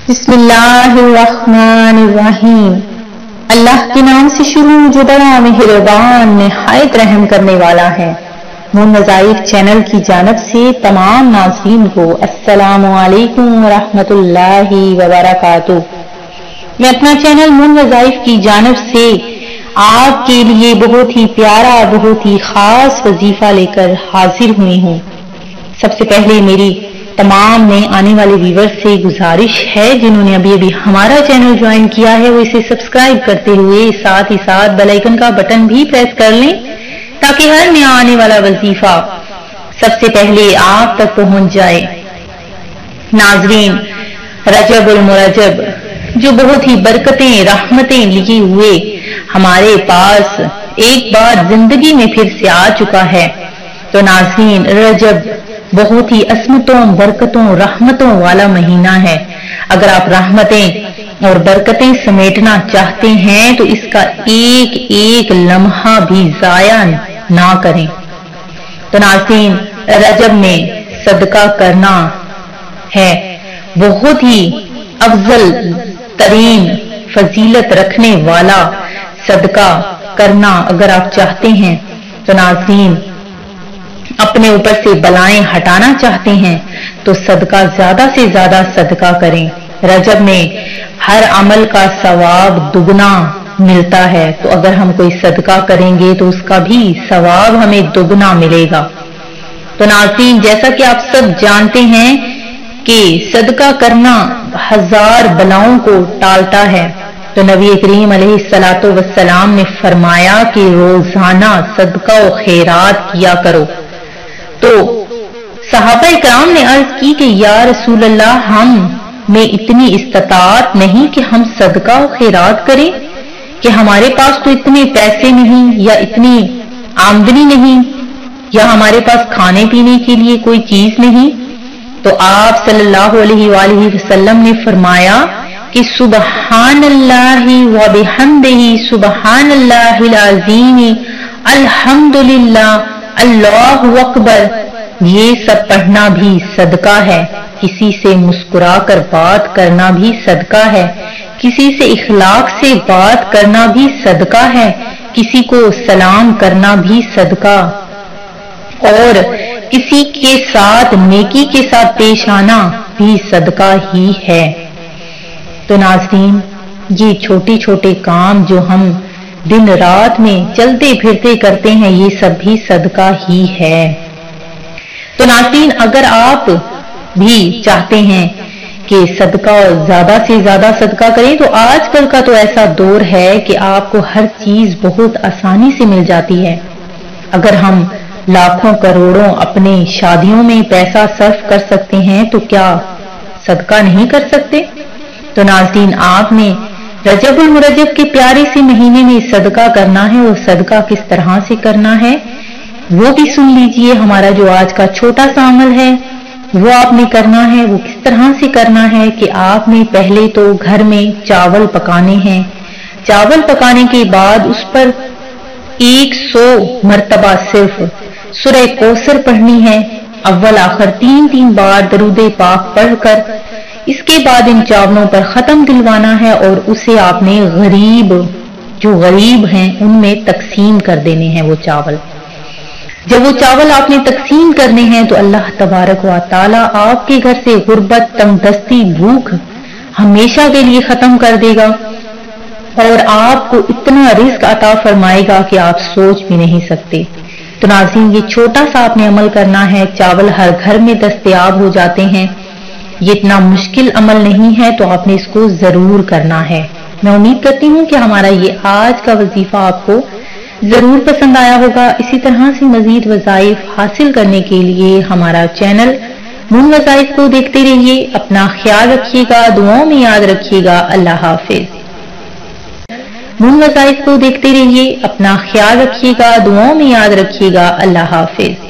بسم اللہ الرحمن الرحیم۔ اللہ کے نام سے شروع جو بڑا مہربان نہایت رحم کرنے والا ہے۔ مون وظائف چینل کی جانب سے تمام ناظرین کو السلام علیکم ورحمۃ اللہ وبرکاتہ۔ میں اپنا چینل مون وظائف کی جانب سے آپ کے لیے بہت ہی پیارا بہت ہی خاص وظیفہ لے کر حاضر ہوئی ہوں۔ سب سے پہلے میری تمام نئے آنے والے ویور سے گزارش ہے جنہوں نے ابھی ہمارا چینل جوائن کیا ہے وہ اسے سبسکرائب کرتے ہوئے ساتھ ہی ساتھ بیل آئیکن کا بٹن بھی پریس کر لیں تاکہ ہر نیا آنے والا وظیفہ سب سے پہلے آپ تک پہنچ جائے۔ ناظرین، رجب المرجب جو بہت ہی برکتیں رحمتیں لیے ہوئے ہمارے پاس ایک بار زندگی میں پھر سے آ چکا ہے۔ تو ناظرین، رجب بہت ہی عصمتوں برکتوں رحمتوں والا مہینہ ہے۔ اگر آپ رحمتیں اور برکتیں سمیٹنا چاہتے ہیں تو اس کا ایک ایک لمحہ بھی ضائع نہ کریں۔ تو ناظرین، رجب میں صدقہ کرنا ہے بہت ہی افضل ترین فضیلت رکھنے والا صدقہ کرنا اگر آپ چاہتے ہیں تو ناظرین، اپنے اوپر سے بلائیں ہٹانا چاہتے ہیں تو صدقہ زیادہ سے زیادہ صدقہ کریں۔ رجب میں ہر عمل کا ثواب دگنا ملتا ہے، تو اگر ہم کوئی صدقہ کریں گے تو اس کا بھی ثواب ہمیں دگنا ملے گا۔ تو ناظرین، جیسا کہ آپ سب جانتے ہیں کہ صدقہ کرنا 1000 بلاؤں کو ٹالتا ہے۔ تو نبی کریم علیہ الصلوۃ والسلام نے فرمایا کہ روزانہ صدقہ و خیرات کیا کرو۔ تو صحابہ کرام نے عرض کی کہ یا رسول اللہ، ہم میں اتنی استطاعت نہیں کہ ہم صدقہ و خیرات کریں، کہ ہمارے پاس تو اتنے پیسے نہیں یا اتنی آمدنی نہیں یا ہمارے پاس کھانے پینے کے لیے کوئی چیز نہیں۔ تو آپ صلی اللہ علیہ وآلہ وسلم نے فرمایا کہ سبحان اللہ و بحمدہ سبحان اللہ العظیم الحمدللہ اللہ اکبر، یہ سب پڑھنا بھی صدقہ ہے۔ کسی سے مسکرا کر بات کرنا بھی صدقہ ہے، کسی سے اخلاق سے بات کرنا بھی صدقہ ہے، کسی کو سلام کرنا بھی صدقہ، اور کسی کے ساتھ نیکی کے ساتھ پیش آنا بھی صدقہ ہی ہے۔ تو ناظرین، یہ چھوٹے چھوٹے کام جو ہم دن رات میں چلتے پھرتے کرتے ہیں یہ سب بھی صدقہ ہی ہے۔ تو ناظرین، اگر آپ بھی چاہتے ہیں کہ صدقہ زیادہ سے زیادہ صدقہ کریں تو آج کل کا تو ایسا دور ہے کہ آپ کو ہر چیز بہت آسانی سے مل جاتی ہے۔ اگر ہم لاکھوں کروڑوں اپنے شادیوں میں پیسہ صرف کر سکتے ہیں تو کیا صدقہ نہیں کر سکتے؟ تو ناظرین، آپ نے رجب المرجب کے پیارے سے مہینے میں صدقہ کرنا ہے، اور صدقہ کس طرح سے کرنا ہے وہ بھی سن لیجئے۔ ہمارا جو آج کا چھوٹا سا عمل ہے وہ آپ نے کرنا ہے۔ وہ کس طرح سے کرنا ہے کہ آپ نے پہلے تو گھر میں چاول پکانے ہیں۔ چاول پکانے کے بعد اس پر 100 مرتبہ صرف سورہ کوثر پڑھنی ہے، اول آخر 3 بار درود پاک پڑھ کر اس کے بعد ان چاولوں پر ختم دلوانا ہے، اور اسے آپ نے جو غریب ہیں ان میں تقسیم کر دینے ہیں وہ چاول۔ جب وہ چاول آپ نے تقسیم کرنے ہیں تو اللہ تبارک و تعالی آپ کے گھر سے غربت، تنگ دستی، بھوک ہمیشہ کے لیے ختم کر دے گا، اور آپ کو اتنا رزق عطا فرمائے گا کہ آپ سوچ بھی نہیں سکتے۔ تو ناظرین، یہ چھوٹا سا آپ نے عمل کرنا ہے، چاول ہر گھر میں دستیاب ہو جاتے ہیں، یہ اتنا مشکل عمل نہیں ہے، تو آپ نے اس کو ضرور کرنا ہے۔ میں امید کرتی ہوں کہ ہمارا یہ آج کا وظیفہ آپ کو ضرور پسند آیا ہوگا۔ اسی طرح سے مزید وظائف حاصل کرنے کے لیے ہمارا چینل مون وظائف کو دیکھتے رہیے۔ اپنا خیال رکھیے گا، دعاؤں میں یاد رکھیے گا۔ اللہ حافظ۔ مون وظائف کو دیکھتے رہیے، اپنا خیال رکھیے گا، دعاؤں میں یاد رکھیے گا۔ اللہ حافظ۔